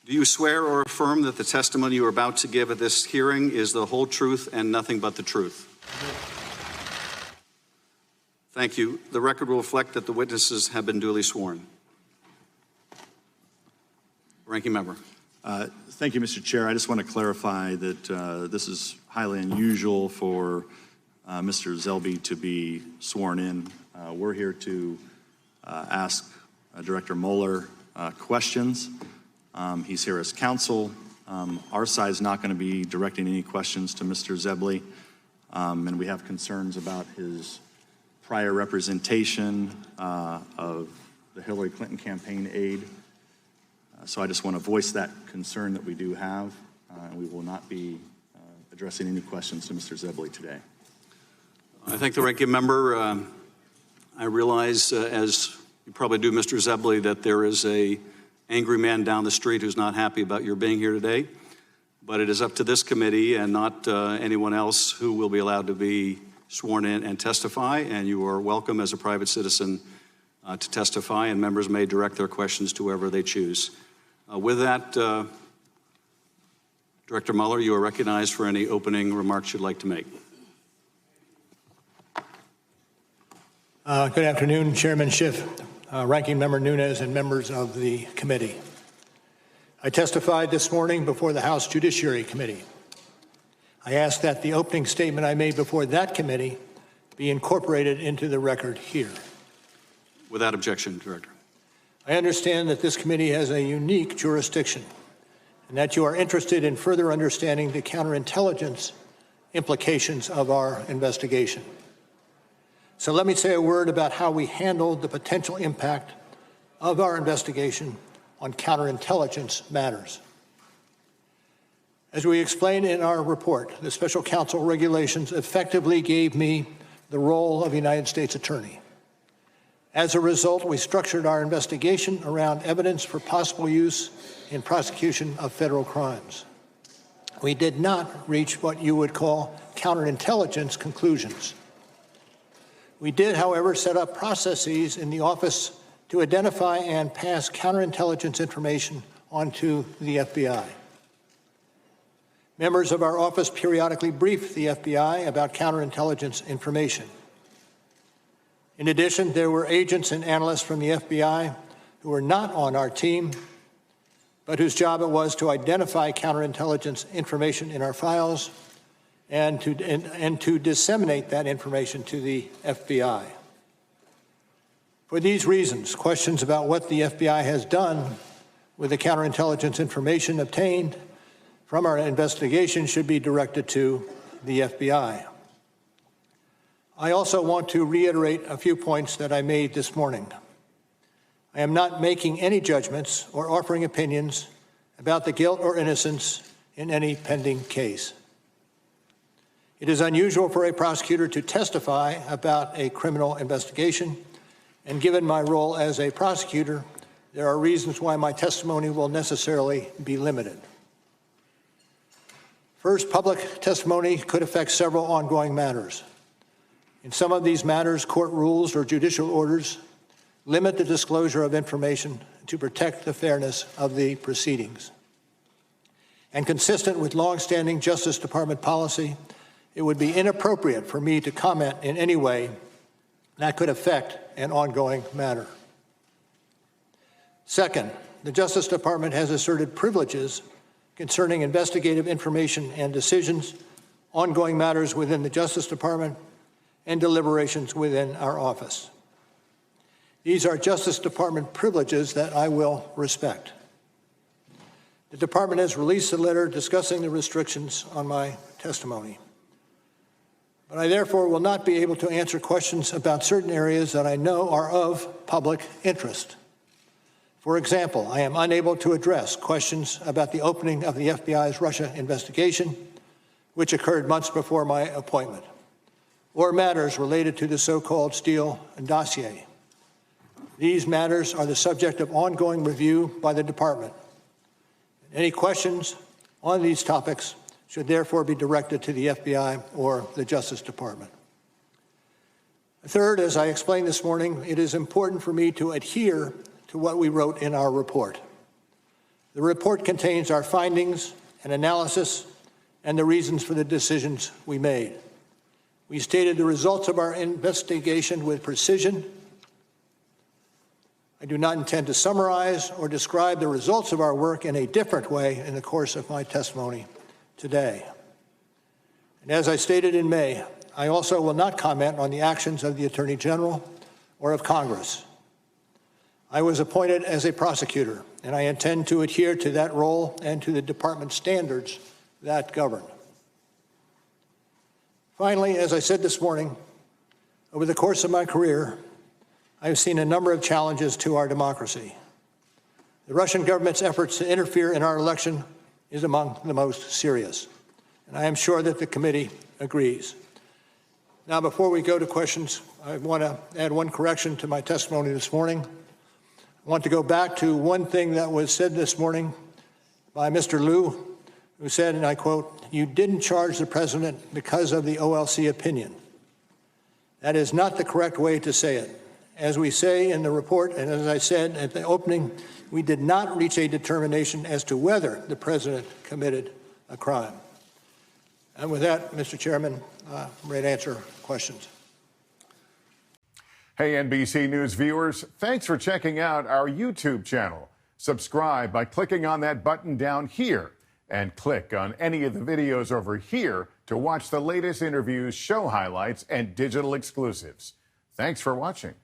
Do you swear or affirm that the testimony you are about to give at this hearing is the whole truth and nothing but the truth? Thank you. The record will reflect that the witnesses have been duly sworn. Ranking member. Thank you, Mr. Chair. I just want to clarify that this is highly unusual for Mr. Zelby to be sworn in. We're here to ask Director Mueller questions. He's here as counsel. Our side is not going to be directing any questions to Mr. Zelby, and we have concerns about his prior representation of the Hillary Clinton campaign aide. So I just want to voice that concern that we do have, and we will not be addressing any questions to Mr. Zelby today. I thank the ranking member. I realize, as you probably do, Mr. Zelby, that there is an angry man down the street who's not happy about your being here today. But it is up to this committee and not anyone else who will be allowed to be sworn in and testify. And you are welcome as a private citizen to testify, and members may direct their questions to whoever they choose. With that, Director Mueller, you are recognized for any opening remarks you'd like to make. Good afternoon, Chairman Schiff, Ranking Member Nunes, and members of the committee. I testified this morning before the House Judiciary Committee. I ask that the opening statement I made before that committee be incorporated into the record here. Without objection, Director. I understand that this committee has a unique jurisdiction and that you are interested in further understanding the counterintelligence implications of our investigation. So let me say a word about how we handled the potential impact of our investigation on counterintelligence matters. As we explained in our report, the special counsel regulations effectively gave me the role of United States Attorney. As a result, we structured our investigation around evidence for possible use in prosecution of federal crimes. We did not reach what you would call counterintelligence conclusions. We did, however, set up processes in the office to identify and pass counterintelligence information onto the FBI. Members of our office periodically briefed the FBI about counterintelligence information. In addition, there were agents and analysts from the FBI who were not on our team, but whose job it was to identify counterintelligence information in our files and to disseminate that information to the FBI. For these reasons, questions about what the FBI has done with the counterintelligence information obtained from our investigation should be directed to the FBI. I also want to reiterate a few points that I made this morning. I am not making any judgments or offering opinions about the guilt or innocence in any pending case. It is unusual for a prosecutor to testify about a criminal investigation, and given my role as a prosecutor, there are reasons why my testimony will necessarily be limited. First, public testimony could affect several ongoing matters. In some of these matters, court rules or judicial orders limit the disclosure of information to protect the fairness of the proceedings. And consistent with longstanding Justice Department policy, it would be inappropriate for me to comment in any way that could affect an ongoing matter. Second, the Justice Department has asserted privileges concerning investigative information and decisions, ongoing matters within the Justice Department, and deliberations within our office. These are Justice Department privileges that I will respect. The Department has released a letter discussing the restrictions on my testimony. But I therefore will not be able to answer questions about certain areas that I know are of public interest. For example, I am unable to address questions about the opening of the FBI's Russia investigation, which occurred months before my appointment, or matters related to the so-called Steele dossier. These matters are the subject of ongoing review by the Department. Any questions on these topics should therefore be directed to the FBI or the Justice Department. Third, as I explained this morning, it is important for me to adhere to what we wrote in our report. The report contains our findings and analysis and the reasons for the decisions we made. We stated the results of our investigation with precision. I do not intend to summarize or describe the results of our work in a different way in the course of my testimony today. And as I stated in May, I also will not comment on the actions of the Attorney General or of Congress. I was appointed as a prosecutor, and I intend to adhere to that role and to the department standards that govern. Finally, as I said this morning, over the course of my career, I have seen a number of challenges to our democracy. The Russian government's efforts to interfere in our election is among the most serious, and I am sure that the committee agrees. Now, before we go to questions, I want to add one correction to my testimony this morning. I want to go back to one thing that was said this morning by Mr. Liu, who said, and I quote, "You didn't charge the president because of the OLC opinion." That is not the correct way to say it. As we say in the report, and as I said at the opening, we did not reach a determination as to whether the president committed a crime. And with that, Mr. Chairman, I'm ready to answer questions. Hey, NBC News viewers, thanks for checking out our YouTube channel. Subscribe by clicking on that button down here and click on any of the videos over here to watch the latest interviews, show highlights, and digital exclusives. Thanks for watching.